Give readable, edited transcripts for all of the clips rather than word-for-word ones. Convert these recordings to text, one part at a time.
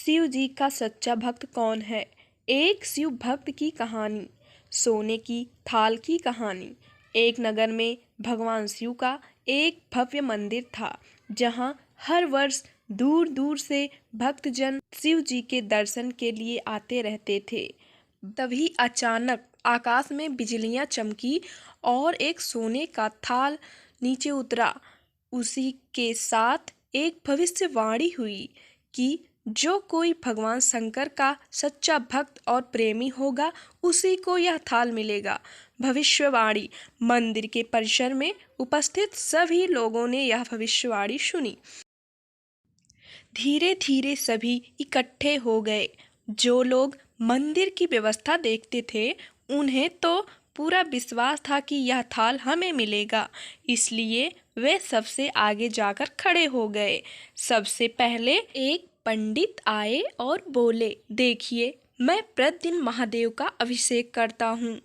शिव जी का सच्चा भक्त कौन है? एक शिव भक्त की कहानी। सोने की थाल की कहानी। एक नगर में भगवान शिव का एक भव्य मंदिर था, जहां हर वर्ष दूर दूर से भक्तजन शिव जी के दर्शन के लिए आते रहते थे। तभी अचानक आकाश में बिजलियां चमकी और एक सोने का थाल नीचे उतरा। उसी के साथ एक भविष्यवाणी हुई कि जो कोई भगवान शंकर का सच्चा भक्त और प्रेमी होगा, उसी को यह थाल मिलेगा। भविष्यवाणी। मंदिर के परिसर में उपस्थित सभी लोगों ने यह भविष्यवाणी सुनी। धीरे धीरे सभी इकट्ठे हो गए। जो लोग मंदिर की व्यवस्था देखते थे, उन्हें तो पूरा विश्वास था कि यह थाल हमें मिलेगा, इसलिए वे सबसे आगे जाकर खड़े हो गए। सबसे पहले एक पंडित आए और बोले, देखिए, मैं प्रतिदिन महादेव का अभिषेक करता हूँ,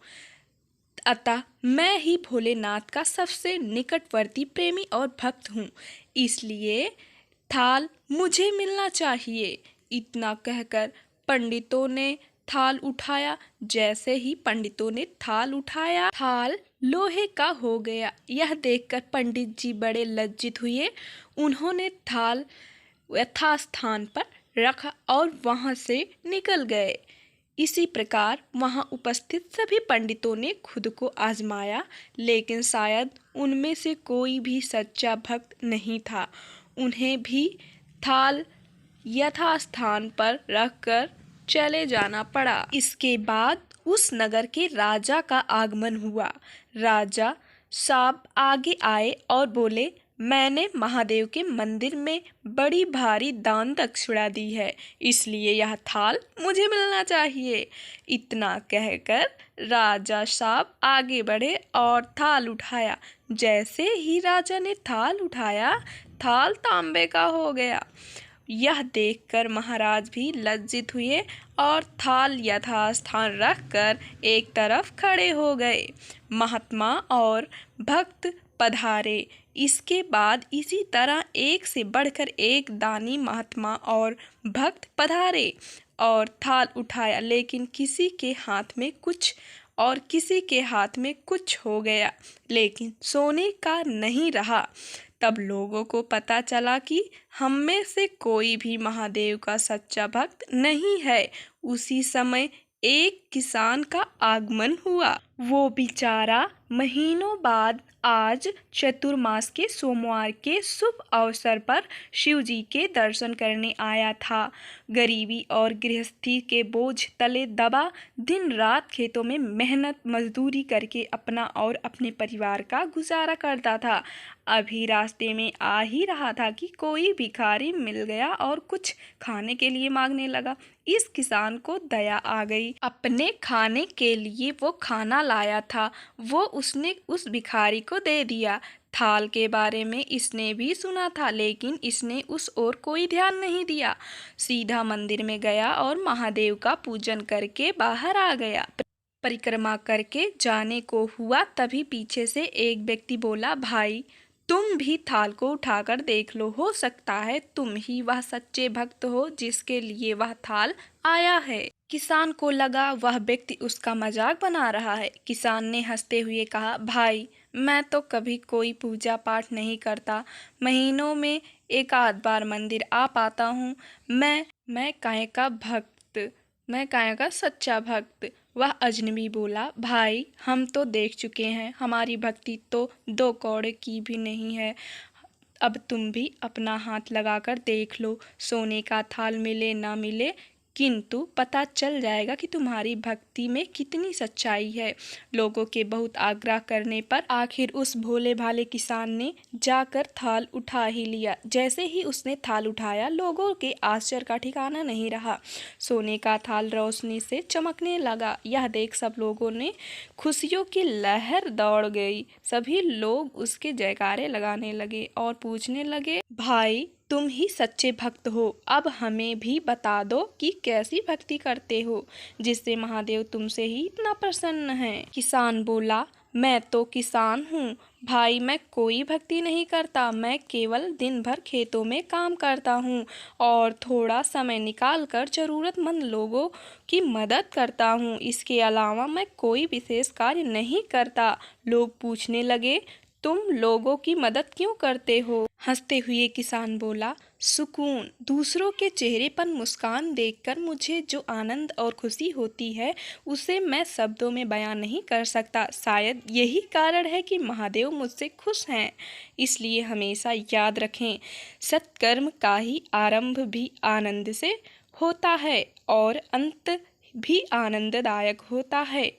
अतः मैं ही भोलेनाथ का सबसे निकटवर्ती प्रेमी और भक्त हूँ, इसलिए थाल मुझे मिलना चाहिए। इतना कहकर पंडितों ने थाल उठाया। जैसे ही पंडितों ने थाल उठाया, थाल लोहे का हो गया। यह देखकर पंडित जी बड़े लज्जित हुए। उन्होंने थाल यथास्थान पर रखा और वहां से निकल गए। इसी प्रकार वहां उपस्थित सभी पंडितों ने खुद को आजमाया, लेकिन शायद उनमें से कोई भी सच्चा भक्त नहीं था। उन्हें भी थाल यथास्थान पर रखकर चले जाना पड़ा। इसके बाद उस नगर के राजा का आगमन हुआ। राजा साहब आगे आए और बोले, मैंने महादेव के मंदिर में बड़ी भारी दान दक्षिणा दी है, इसलिए यह थाल मुझे मिलना चाहिए। इतना कहकर राजा साहब आगे बढ़े और थाल उठाया। जैसे ही राजा ने थाल उठाया, थाल तांबे का हो गया। यह देखकर महाराज भी लज्जित हुए और थाल यथास्थान रखकर एक तरफ खड़े हो गए। महात्मा और भक्त पधारे। इसके बाद इसी तरह एक से बढ़कर एक दानी महात्मा और भक्त पधारे और थाल उठाया, लेकिन किसी के हाथ में कुछ और किसी के हाथ में कुछ हो गया, लेकिन सोने का नहीं रहा। तब लोगों को पता चला कि हम में से कोई भी महादेव का सच्चा भक्त नहीं है। उसी समय एक किसान का आगमन हुआ। वो बेचारा महीनों बाद आज चतुर्मास के सोमवार के शुभ अवसर पर शिव जी के दर्शन करने आया था। गरीबी और गृहस्थी के बोझ तले दबा दिन रात खेतों में मेहनत मजदूरी करके अपना और अपने परिवार का गुजारा करता था। अभी रास्ते में आ ही रहा था कि कोई भिखारी मिल गया और कुछ खाने के लिए मांगने लगा। इस किसान को दया आ गई। अपने खाने के लिए वो खाना लाया था, वो उसने उस भिखारी को दे दिया। थाल के बारे में इसने भी सुना था, लेकिन इसने उस ओर कोई ध्यान नहीं दिया। सीधा मंदिर में गया और महादेव का पूजन करके बाहर आ गया। परिक्रमा करके जाने को हुआ, तभी पीछे से एक व्यक्ति बोला, भाई, तुम भी थाल को उठाकर देख लो, हो सकता है तुम ही वह सच्चे भक्त हो जिसके लिए वह थाल आया है। किसान को लगा वह व्यक्ति उसका मजाक बना रहा है। किसान ने हंसते हुए कहा, भाई, मैं तो कभी कोई पूजा पाठ नहीं करता, महीनों में एक आध बार मंदिर आ पाता हूँ। मैं काहे का सच्चा भक्त। वह अजनबी बोला, भाई, हम तो देख चुके हैं, हमारी भक्ति तो 2 कौड़े की भी नहीं है। अब तुम भी अपना हाथ लगाकर देख लो, सोने का थाल मिले ना मिले, किंतु पता चल जाएगा कि तुम्हारी भक्ति में कितनी सच्चाई है। लोगों के बहुत आग्रह करने पर आखिर उस भोले भाले किसान ने जाकर थाल उठा ही लिया। जैसे ही उसने थाल उठाया, लोगों के आश्चर्य का ठिकाना नहीं रहा। सोने का थाल रोशनी से चमकने लगा। यह देख सब लोगों ने खुशियों की लहर दौड़ गई। सभी लोग उसके जयकारे लगाने लगे और पूछने लगे, भाई, तुम ही सच्चे भक्त हो, अब हमें भी बता दो कि कैसी भक्ति करते हो जिससे महादेव तुमसे ही इतना प्रसन्न है। किसान बोला, मैं तो किसान हूँ भाई, मैं कोई भक्ति नहीं करता, मैं केवल दिन भर खेतों में काम करता हूँ और थोड़ा समय निकाल कर ज़रूरतमंद लोगों की मदद करता हूँ। इसके अलावा मैं कोई विशेष कार्य नहीं करता। लोग पूछने लगे, तुम लोगों की मदद क्यों करते हो? हंसते हुए किसान बोला, सुकून। दूसरों के चेहरे पर मुस्कान देखकर मुझे जो आनंद और खुशी होती है उसे मैं शब्दों में बयान नहीं कर सकता। शायद यही कारण है कि महादेव मुझसे खुश हैं। इसलिए हमेशा याद रखें, सत्कर्म का ही आरंभ भी आनंद से होता है और अंत भी आनंददायक होता है।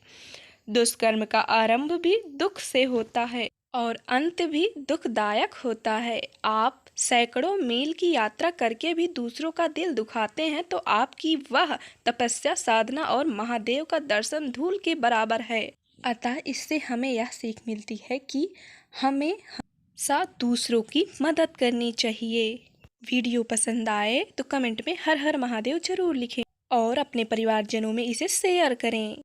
दुष्कर्म का आरंभ भी दुख से होता है और अंत भी दुखदायक होता है। आप सैकड़ों मील की यात्रा करके भी दूसरों का दिल दुखाते हैं तो आपकी वह तपस्या, साधना और महादेव का दर्शन धूल के बराबर है। अतः इससे हमें यह सीख मिलती है कि हमें हमेशा दूसरों की मदद करनी चाहिए। वीडियो पसंद आए तो कमेंट में हर हर महादेव जरूर लिखें और अपने परिवारजनों में इसे शेयर करें।